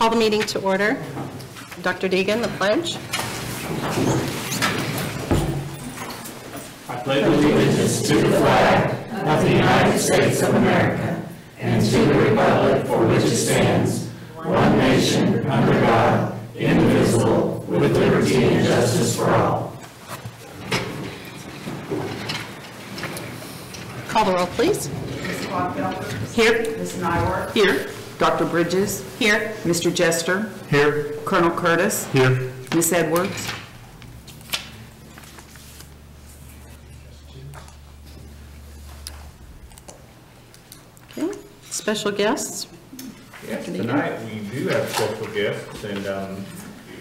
Call the meeting to order. Dr. Deegan, the pledge. I pledge allegiance to the flag of the United States of America and to the republic for which it stands, one nation, under God, indivisible, with liberty and justice for all. Call the roll, please. Ms. Clodfelder? Here. Ms. Nyworth? Here. Dr. Bridges? Here. Mr. Jester? Here. Colonel Curtis? Here. Ms. Edwards? Okay. Special guests. Yes, tonight we do have special guests, and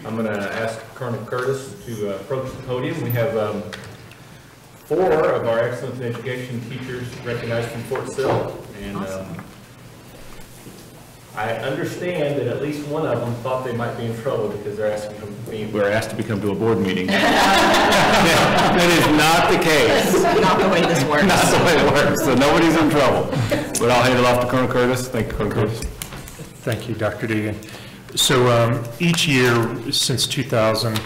I'm going to ask Colonel Curtis to approach the podium. We have 4 of our excellence in education teachers recognized from Fort Sill, and I understand that at least one of them thought they might be in trouble because they're asking we're asked to come to a board meeting. That is not the case. Not the way this works. Not the way it works, so nobody's in trouble. But I'll hand it off to Colonel Curtis. Thank you, Colonel Curtis. Thank you, Dr. Deegan. So each year since 2000,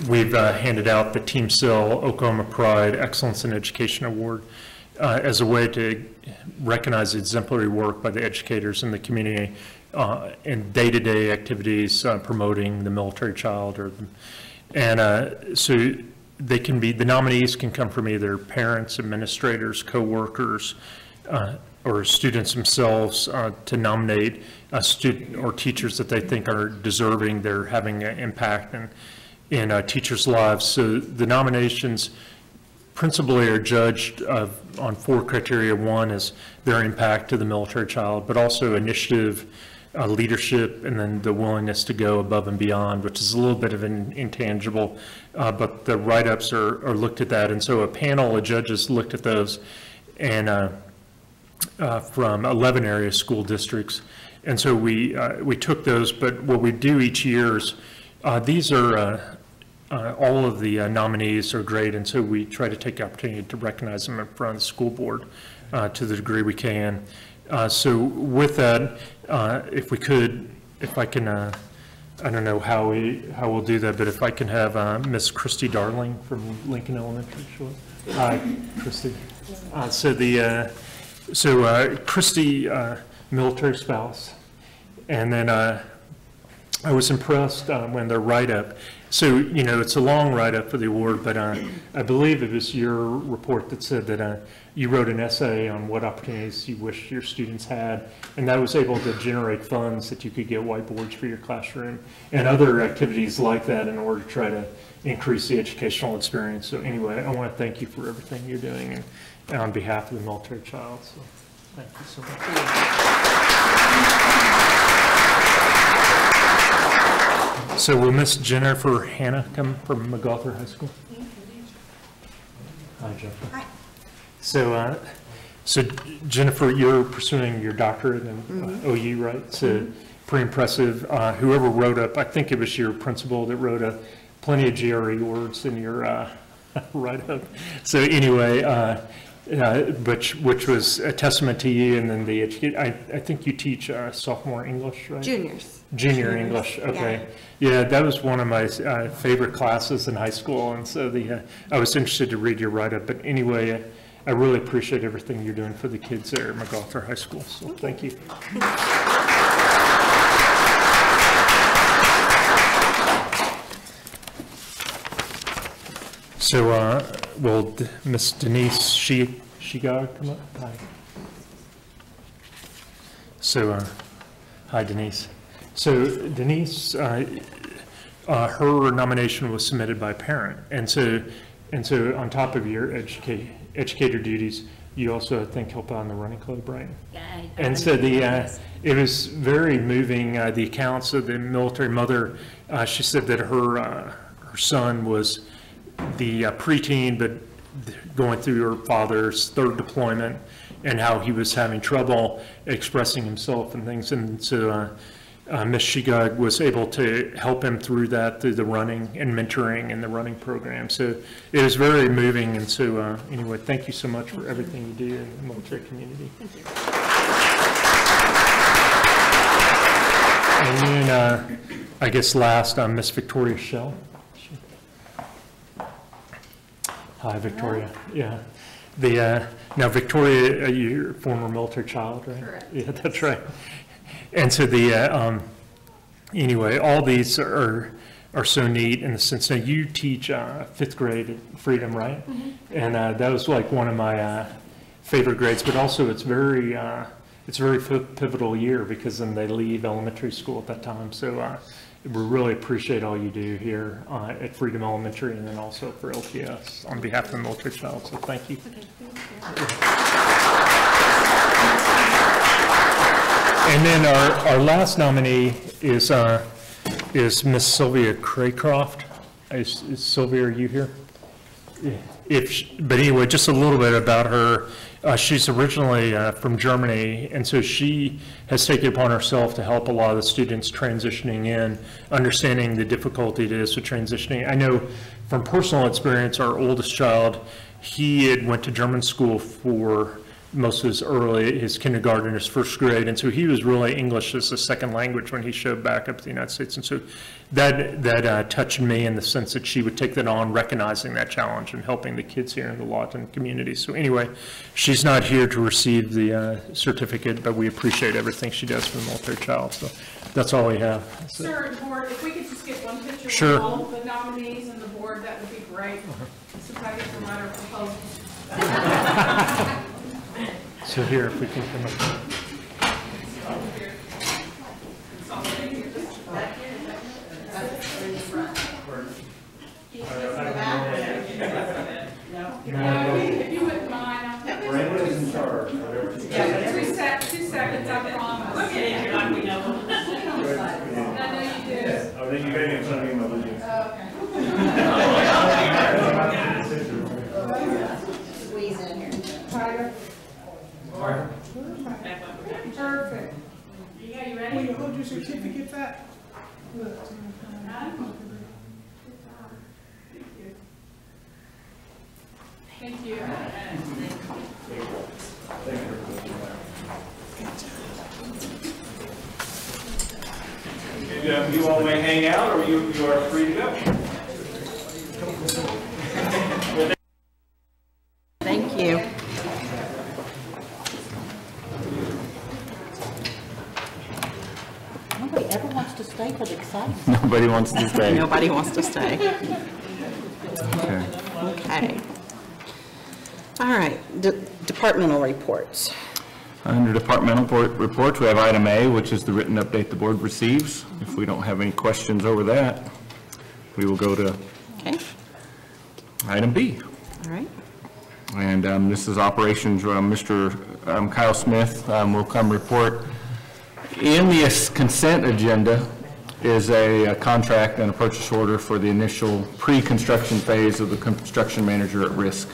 we've handed out the Team Sill Oklahoma Pride Excellence in Education Award as a way to recognize exemplary work by the educators in the community in day-to-day activities promoting the military child. So they can be, the nominees can come from either parents, administrators, co-workers, or students themselves to nominate a student or teachers that they think are deserving, they're having an impact in teachers' lives. So the nominations principally are judged on 4 criteria. One is their impact to the military child, but also initiative, leadership, and then the willingness to go above and beyond, which is a little bit of an intangible, but the write-ups are looked at that. And so a panel of judges looked at those, and from 11 area school districts. And so we took those, but what we do each year is, these are, all of the nominees are great, and so we try to take the opportunity to recognize them in front of the school board to the degree we can. So with that, if I can, I don't know how we'll do that, but if I can have Miss Christy Darling from Lincoln Elementary. Sure. Hi, Christy. So Christy, military spouse, and then I was impressed when the write-up. So, you know, it's a long write-up for the award, but I believe it was your report that said that you wrote an essay on what opportunities you wish your students had, and that was able to generate funds that you could get whiteboards for your classroom and other activities like that in order to try to increase the educational experience. So anyway, I want to thank you for everything you're doing and on behalf of the military child. So thank you so much. So will Miss Jennifer Hanna come from MacArthur High School? Hi, Jennifer. Hi. So Jennifer, you're pursuing your doctorate in OU, right? So pretty impressive. Whoever wrote up, I think it was your principal that wrote plenty of GRE words in your write-up. So anyway, which was a testament to you, and then the education. I think you teach sophomore English, right? Junior English, okay. Yeah, that was one of my favorite classes in high school, and so I was interested to read your write-up. But anyway, I really appreciate everything you're doing for the kids there at MacArthur High School, so thank you. So, will Miss Denise Shigard come up? Hi. So, hi Denise. So Denise, her nomination was submitted by a parent, and so on top of your educator duties, you also, I think, help out in the running club, right? Yeah. And so it was very moving. The accounts of the military mother, she said that her son was the preteen, but going through her father's 3rd deployment, and how he was having trouble expressing himself and things, and so. Ms. Shigag was able to help him through that, through the running and mentoring and the running program. So it was very moving. And so anyway, thank you so much for everything you do in the military community. Thank you. And then, I guess last, Miss Victoria Shell. Hi, Victoria. Yeah. Now, Victoria, you're a former military child, right? Correct. Yeah, that's right. And so anyway, all these are so neat in the sense that you teach 5th grade at Freedom, right? Mm-hmm. And that was like one of my favorite grades, but also it's very pivotal year because then they leave elementary school at that time. So we really appreciate all you do here at Freedom Elementary and then also for LTS on behalf of the military child. So thank you. Okay, thank you. And then our last nominee is Miss Sylvia Craycroft. Is Sylvia, are you here? Yeah. But anyway, just a little bit about her. She's originally from Germany, and so she has taken upon herself to help a lot of the students transitioning in, understanding the difficulty it is with transitioning. I know from personal experience, our oldest child, he had went to German school for most of his kindergarten, his 1st grade, and so he was really English as a second language when he showed back up to the United States. And so that touched me in the sense that she would take that on, recognizing that challenge and helping the kids here in the Lawton community. So anyway, she's not here to receive the certificate, but we appreciate everything she does for the military child. So that's all we have. So. Sir, board, if we could just get one picture Sure. with all the nominees and the board, that would be great. Since I get the letter proposal. So here, if we can come up. If you wouldn't mind. Brenda's in charge. Yeah, 2 seconds, I promise. Look at it, like we know. I know you do. Oh, then you got to send me my video. Squeeze in here. Perfect. Yeah, you ready? Will you hold your certificate back? Thank you. You all may hang out, or you are free to go. Thank you. Nobody ever wants to stay for the exciting. Nobody wants to stay. Nobody wants to stay. Okay. Okay. All right, departmental reports. Under departmental reports, we have item A, which is the written update the board receives. If we don't have any questions over that, we will go to Okay, item B. all right. And this is operations. Mr. Kyle Smith will come report. In the consent agenda is a contract and a purchase order for the initial pre-construction phase of the construction manager at risk.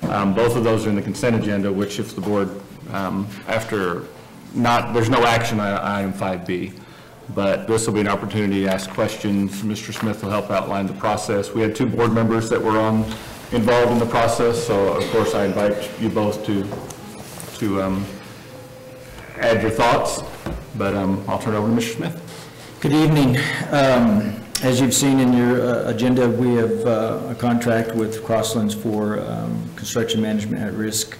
Both of those are in the consent agenda, which if the board, there's no action on item 5B, but this will be an opportunity to ask questions. Mr. Smith will help outline the process. We had 2 board members that were involved in the process, so of course I invite you both to add your thoughts, but I'll turn it over to Mr. Smith. Good evening. As you've seen in your agenda, we have a contract with Crosslands for construction management at risk.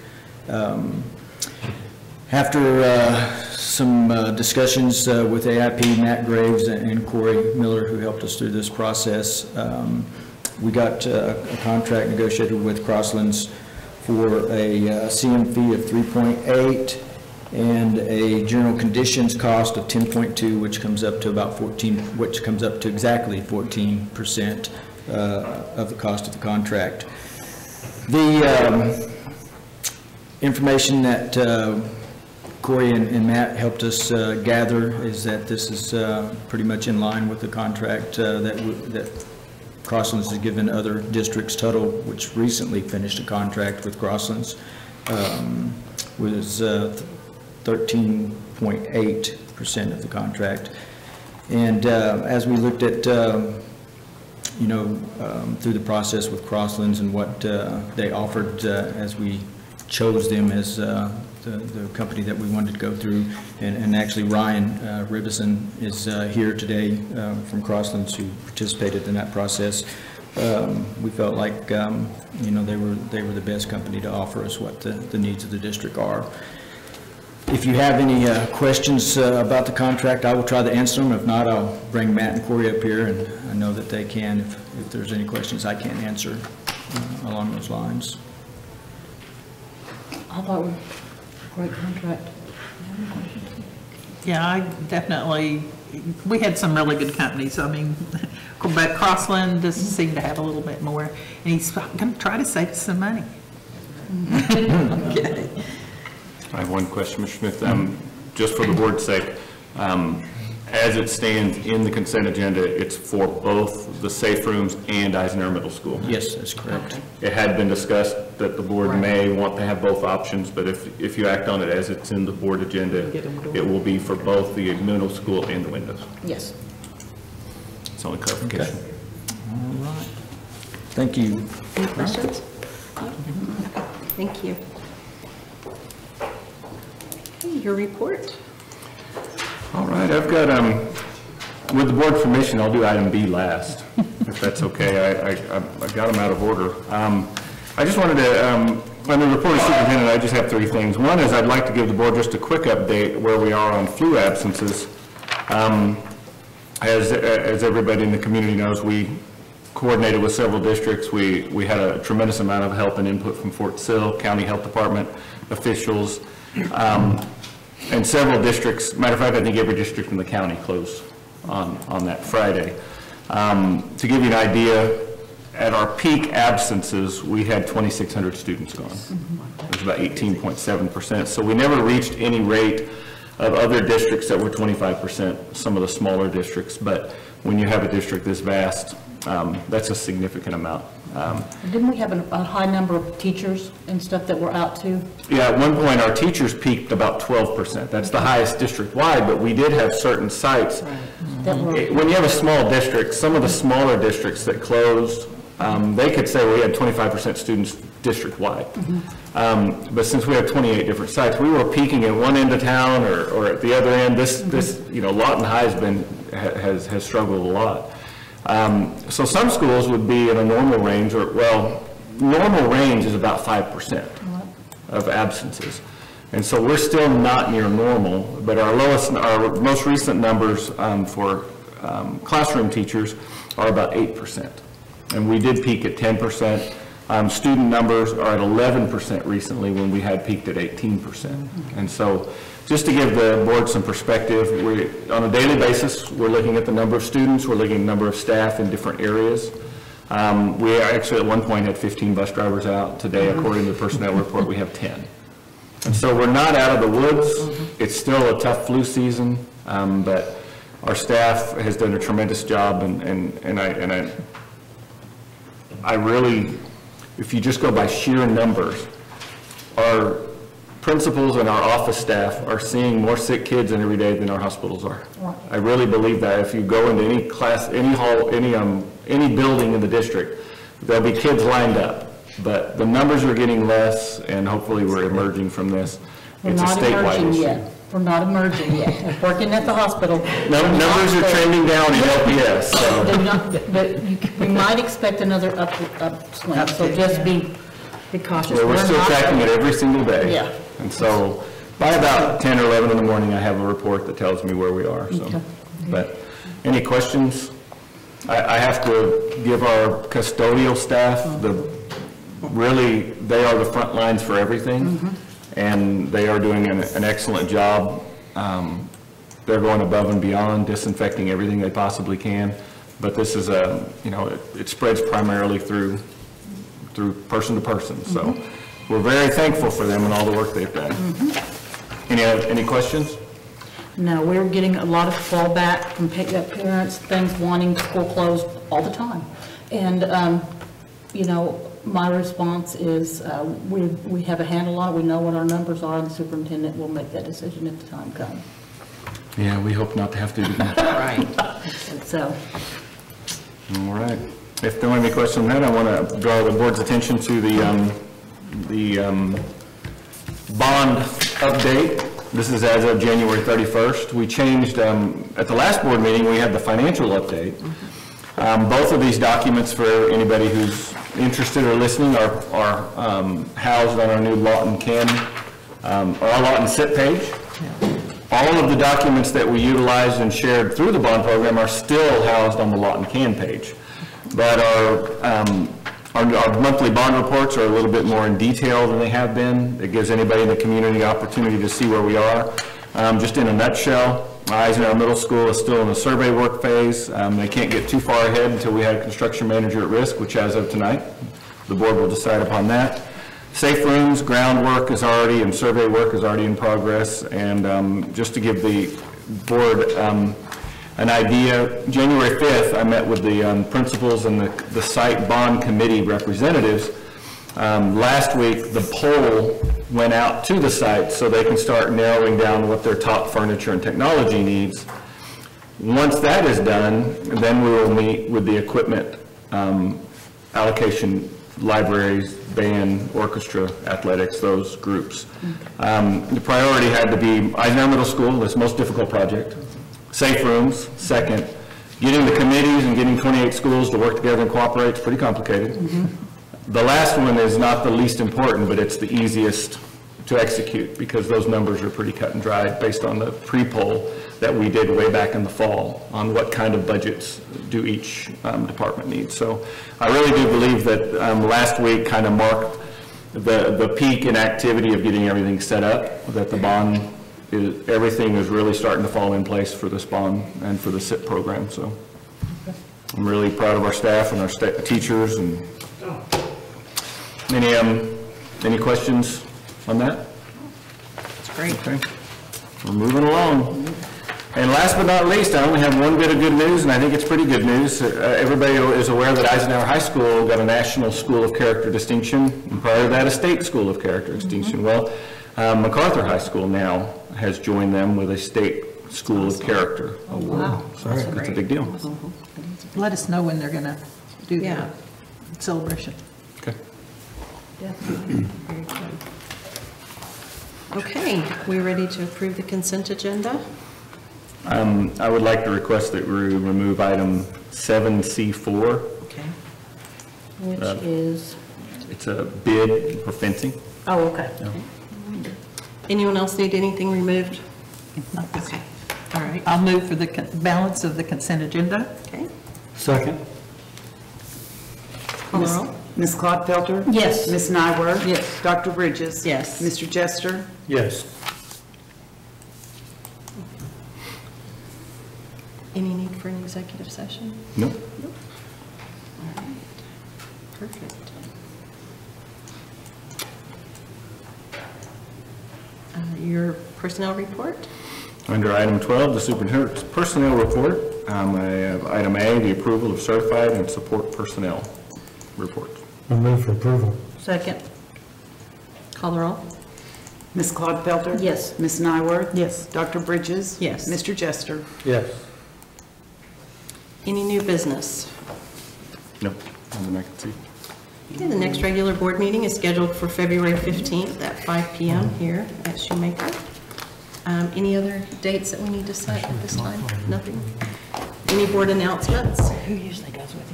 After some discussions with AIP, Matt Graves and Corey Miller, who helped us through this process, we got a contract negotiated with Crosslands for a CM fee of 3.8 and a general conditions cost of 10.2, which comes up to about 14, which comes up to exactly 14% of the cost of the contract. The information that Corey and Matt helped us gather is that this is pretty much in line with the contract that Crosslands has given other districts. Total, which recently finished a contract with Crosslands, was 13.8% of the contract. And as we looked at, through the process with Crosslands and what they offered as we chose them as the the company that we wanted to go through. And actually Ryan Ribison is here today from Crosslands, who participated in that process. We felt like, you know, they were the best company to offer us what the needs of the district are. If you have any questions about the contract, I will try to answer them. If not, I'll bring Matt and Corey up here, and I know that they can if there's any questions I can't answer along those lines. I thought it was a great contract. Yeah, I definitely, we had some really good companies. I mean, but Crossland just seemed to have a little bit more, and he's going to try to save us some money. Okay. I have one question, Mr. Smith. Just for the board's sake, as it stands in the consent agenda, it's for both the safe rooms and Eisenhower Middle School. Yes, that's correct. It had been discussed that the board may want to have both options, but if you act on it as it's in the board agenda, it will be for both the middle school and the windows. Yes. It's only clarification. Okay. All right. Thank you. Any questions? Thank you. Okay, your report. All right, I've got, with the board's permission, I'll do item B last, if that's okay. I got them out of order. I just wanted to, on the report of superintendent, I just have three things. One is I'd like to give the board just a quick update where we are on flu absences. As everybody in the community knows, we coordinated with several districts. We had a tremendous amount of help and input from Fort Sill, County Health Department officials, and several districts. Matter of fact, I think every district in the county closed on that Friday. To give you an idea, at our peak absences, we had 2,600 students gone. It was about 18.7%. So we never reached any rate of other districts that were 25%, some of the smaller districts. But when you have a district this vast, that's a significant amount. Didn't we have a high number of teachers and stuff that were out too? Yeah, at one point our teachers peaked about 12%. That's the highest district-wide, but we did have certain sites. When you have a small district, some of the smaller districts that closed, they could say we had 25% students district-wide. But since we have 28 different sites, we were peaking at one end of town or at the other end. This you know, Lawton High has struggled a lot. So some schools would be in a normal range, normal range is about 5% of absences. And so we're still not near normal, but our most recent numbers for classroom teachers are about 8%. And we did peak at 10%. Student numbers are at 11% recently when we had peaked at 18%. And so just to give the board some perspective, on a daily basis, we're looking at the number of students, we're looking at the number of staff in different areas. We actually at one point had 15 bus drivers out. Today, according to the personnel report, we have 10. And so we're not out of the woods. It's still a tough flu season, but our staff has done a tremendous job, and I really, if you just go by sheer numbers, our principals and our office staff are seeing more sick kids in every day than our hospitals are. I really believe that. If you go into any class, any hall, any building in the district, there'll be kids lined up. But the numbers are getting less, and hopefully we're emerging from this. It's a statewide issue. We're not emerging yet. We're working at the hospital. No, numbers are trending down in LPS. So. But we might expect another upswing, so just be cautious. Well, we're still tracking it every single day. Yeah. And so by about 10 or 11 in the morning, I have a report that tells me where we are. So. Okay. But any questions? I have to give our custodial staff, really, they are the front lines for everything. And they are doing an excellent job. They're going above and beyond, disinfecting everything they possibly can. But this is it spreads primarily through person to person. So we're very thankful for them and all the work they've done. Any questions? No, we're getting a lot of fallback from parents, things wanting school closed all the time. And, my response is we have a handle on it, we know what our numbers are, and the superintendent will make that decision if the time comes. Yeah, we hope not to have to do that. Right. So. All right. If there are any questions on that, I want to draw the board's attention to the bond update. This is as of January 31st. We changed, at the last board meeting, we had the financial update. Both of these documents, for anybody who's interested or listening, are housed on our new Lawton or our Lawton SIP page. All of the documents that we utilized and shared through the bond program are still housed on the Lawton CAN page. But our monthly bond reports are a little bit more in detail than they have been. It gives anybody in the community the opportunity to see where we are. Just in a nutshell, Eisenhower Middle School is still in the survey work phase. They can't get too far ahead until we had a construction manager at risk, which as of tonight, the board will decide upon that. Safe rooms, groundwork is already, and survey work is already in progress. And just to give the board an idea, January 5th, I met with the principals and the site bond committee representatives. Last week, the poll went out to the site so they can start narrowing down what their top furniture and technology needs. Once that is done, then we will meet with the equipment allocation, libraries, band, orchestra, athletics, those groups. The priority had to be Eisenhower Middle School, this most difficult project. Safe rooms, second. Getting the committees and getting 28 schools to work together and cooperate is pretty complicated. The last one is not the least important, but it's the easiest to execute because those numbers are pretty cut and dried based on the pre-poll that we did way back in the fall on what kind of budgets do each department need. So I really do believe that last week kind of marked the peak in activity of getting everything set up, that the bond, everything is really starting to fall in place for this bond and for the SIP program. So I'm really proud of our staff and our teachers. And any questions on that? That's great. Okay. We're moving along. And last but not least, I only have one bit of good news, and I think it's pretty good news. Everybody is aware that Eisenhower High School got a National School of Character distinction, and prior to that, a State School of Character distinction. Well, MacArthur High School now has joined them with a State School of Character award. Wow. So it's a big deal. Let us know when they're going to do Yeah. the celebration. Okay. Definitely. Very good. Okay, we ready to approve the consent agenda? I would like to request that we remove item 7C4. Okay. Which is, It's a bid for fencing. oh, okay. Anyone else need anything removed? Okay. All right. I'll move for the balance of the consent agenda. Okay. Second. Call the roll. Ms. Clodfelter? Yes. Ms. Nyworth? Yes. Dr. Bridges? Yes. Mr. Jester? Yes. Any need for an executive session? Nope. All right. Perfect. Your personnel report? Under item 12, the superintendent's personnel report, I have item A, the approval of certified and support personnel report. I move for approval. Second. Call the roll. Ms. Clodfelter? Yes. Ms. Nyworth? Yes. Dr. Bridges? Yes. Mr. Jester? Yes. Any new business? Nope, nothing I can see. Okay, the next regular board meeting is scheduled for February 15th at 5 p.m. here at Shoemaker. Any other dates that we need to set at this time? Nothing? Any board announcements? Who usually goes with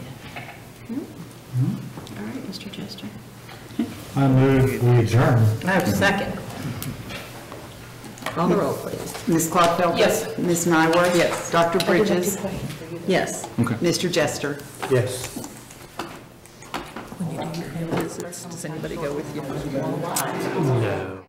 you? All right, Mr. Jester. I move we adjourn. I have a second. Call the roll, please. Ms. Clodfelter? Yes. Ms. Nyworth? Yes. Dr. Bridges? Yes. Mr. Jester? Yes. When you do your visits, does anybody go with you? No.